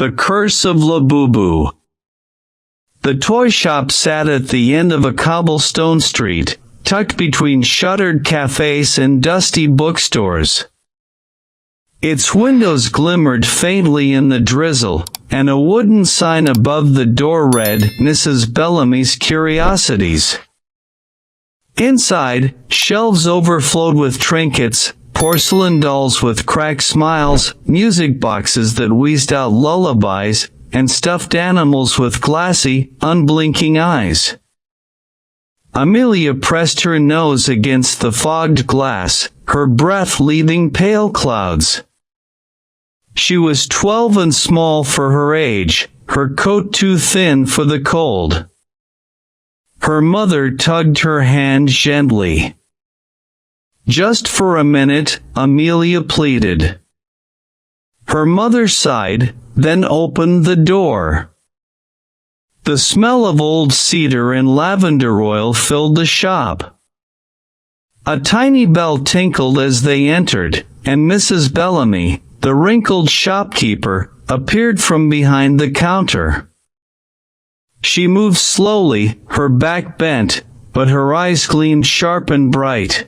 The Curse of Labubu. The toy shop sat at the end of a cobblestone street, tucked between shuttered cafes and dusty bookstores. Its windows glimmered faintly in the drizzle, and a wooden sign above the door read, "Mrs. Bellamy's Curiosities." Inside, shelves overflowed with trinkets, porcelain dolls with cracked smiles, music boxes that wheezed out lullabies, and stuffed animals with glassy, unblinking eyes. Amelia pressed her nose against the fogged glass, her breath leaving pale clouds. She was 12 and small for her age, her coat too thin for the cold. Her mother tugged her hand gently. "Just for a minute," Amelia pleaded. Her mother sighed, then opened the door. The smell of old cedar and lavender oil filled the shop. A tiny bell tinkled as they entered, and Mrs. Bellamy, the wrinkled shopkeeper, appeared from behind the counter. She moved slowly, her back bent, but her eyes gleamed sharp and bright.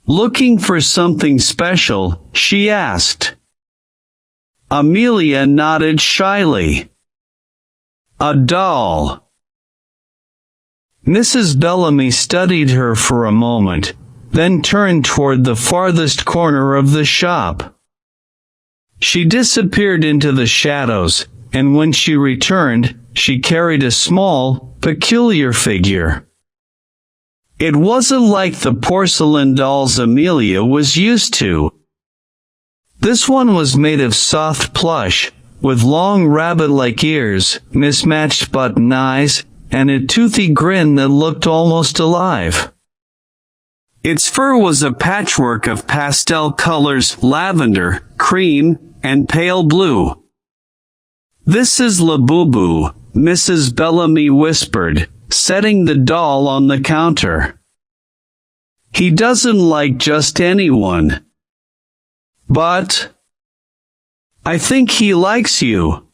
"Looking for something special?" she asked. Amelia nodded shyly. "A doll." Mrs. Bellamy studied her for a moment, then turned toward the farthest corner of the shop. She disappeared into the shadows, and when she returned, she carried a small, peculiar figure. It wasn't like the porcelain dolls Amelia was used to. This one was made of soft plush, with long rabbit-like ears, mismatched button eyes, and a toothy grin that looked almost alive. Its fur was a patchwork of pastel colors, lavender, cream, and pale blue. "This is Labubu," Mrs. Bellamy whispered, setting the doll on the counter. "He doesn't like just anyone. But I think he likes you."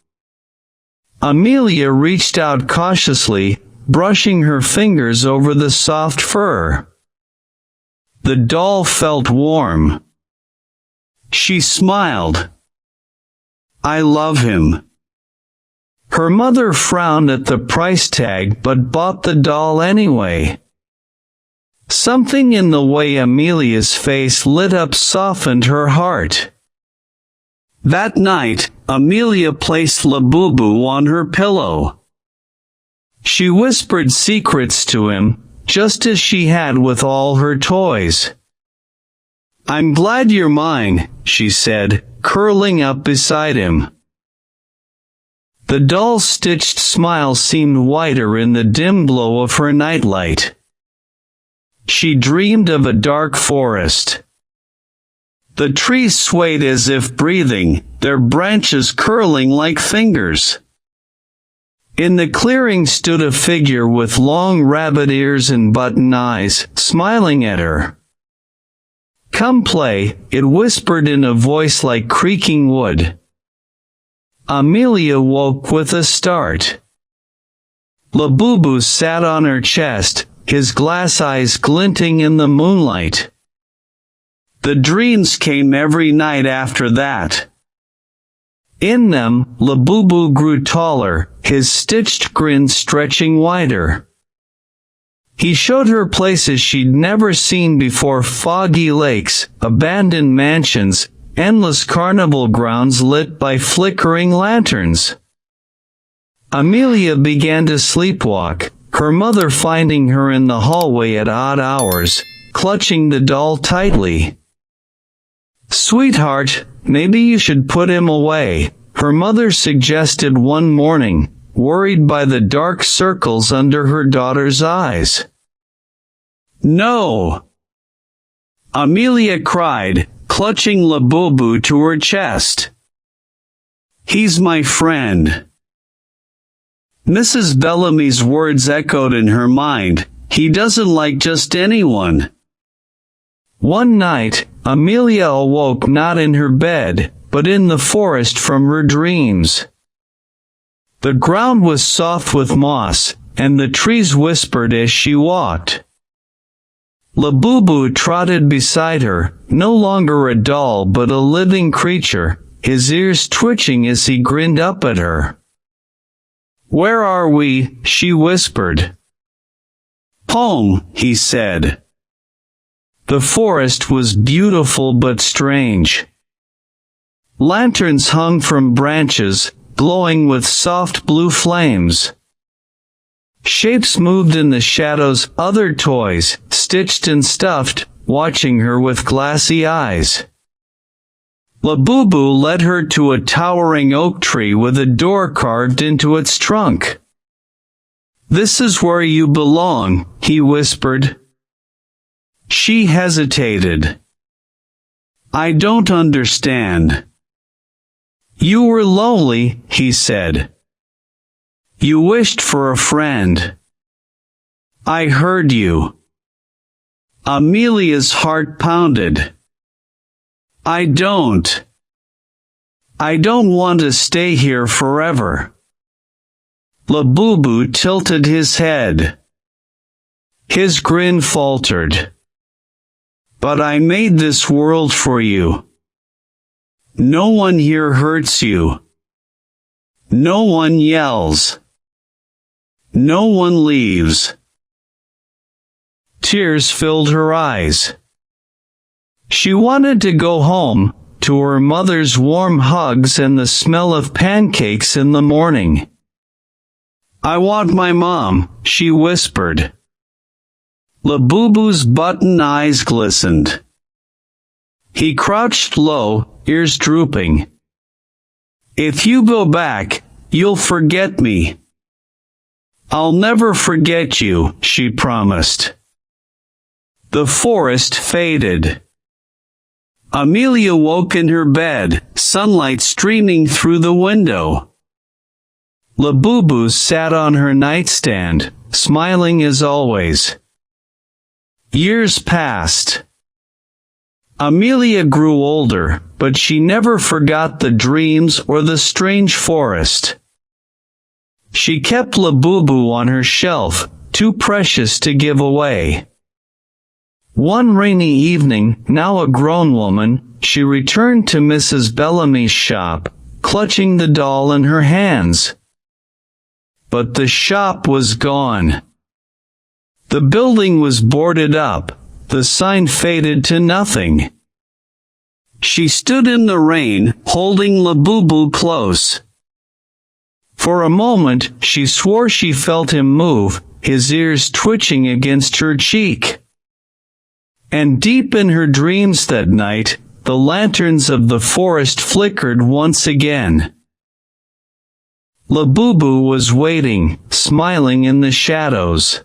Amelia reached out cautiously, brushing her fingers over the soft fur. The doll felt warm. She smiled. "I love him." Her mother frowned at the price tag but bought the doll anyway. Something in the way Amelia's face lit up softened her heart. That night, Amelia placed Labubu on her pillow. She whispered secrets to him, just as she had with all her toys. "I'm glad you're mine," she said, curling up beside him. The doll's stitched smile seemed whiter in the dim glow of her nightlight. She dreamed of a dark forest. The trees swayed as if breathing, their branches curling like fingers. In the clearing stood a figure with long rabbit ears and button eyes, smiling at her. "Come play," it whispered in a voice like creaking wood. Amelia woke with a start. Labubu sat on her chest, his glass eyes glinting in the moonlight. The dreams came every night after that. In them, Labubu grew taller, his stitched grin stretching wider. He showed her places she'd never seen before: foggy lakes, abandoned mansions, endless carnival grounds lit by flickering lanterns. Amelia began to sleepwalk, her mother finding her in the hallway at odd hours, clutching the doll tightly. "Sweetheart, maybe you should put him away," her mother suggested one morning, worried by the dark circles under her daughter's eyes. "No!" Amelia cried, clutching Labubu to her chest. "He's my friend." Mrs. Bellamy's words echoed in her mind. "He doesn't like just anyone." One night, Amelia awoke not in her bed, but in the forest from her dreams. The ground was soft with moss, and the trees whispered as she walked. Labubu trotted beside her, no longer a doll but a living creature, his ears twitching as he grinned up at her. "Where are we?" she whispered. "Home," he said. The forest was beautiful but strange. Lanterns hung from branches, glowing with soft blue flames. Shapes moved in the shadows, other toys, stitched and stuffed, watching her with glassy eyes. Labubu led her to a towering oak tree with a door carved into its trunk. "This is where you belong," he whispered. She hesitated. "I don't understand." "You were lonely," he said. "You wished for a friend. I heard you." Amelia's heart pounded. I don't want to stay here forever." Labubu tilted his head. His grin faltered. "But I made this world for you. No one here hurts you. No one yells. No one leaves." Tears filled her eyes. She wanted to go home, to her mother's warm hugs and the smell of pancakes in the morning. "I want my mom," she whispered. Labubu's button eyes glistened. He crouched low, ears drooping. "If you go back, you'll forget me." "I'll never forget you," she promised. The forest faded. Amelia woke in her bed, sunlight streaming through the window. Labubu sat on her nightstand, smiling as always. Years passed. Amelia grew older, but she never forgot the dreams or the strange forest. She kept Labubu on her shelf, too precious to give away. One rainy evening, now a grown woman, she returned to Mrs. Bellamy's shop, clutching the doll in her hands. But the shop was gone. The building was boarded up, the sign faded to nothing. She stood in the rain, holding Labubu close. For a moment, she swore she felt him move, his ears twitching against her cheek. And deep in her dreams that night, the lanterns of the forest flickered once again. Labubu was waiting, smiling in the shadows.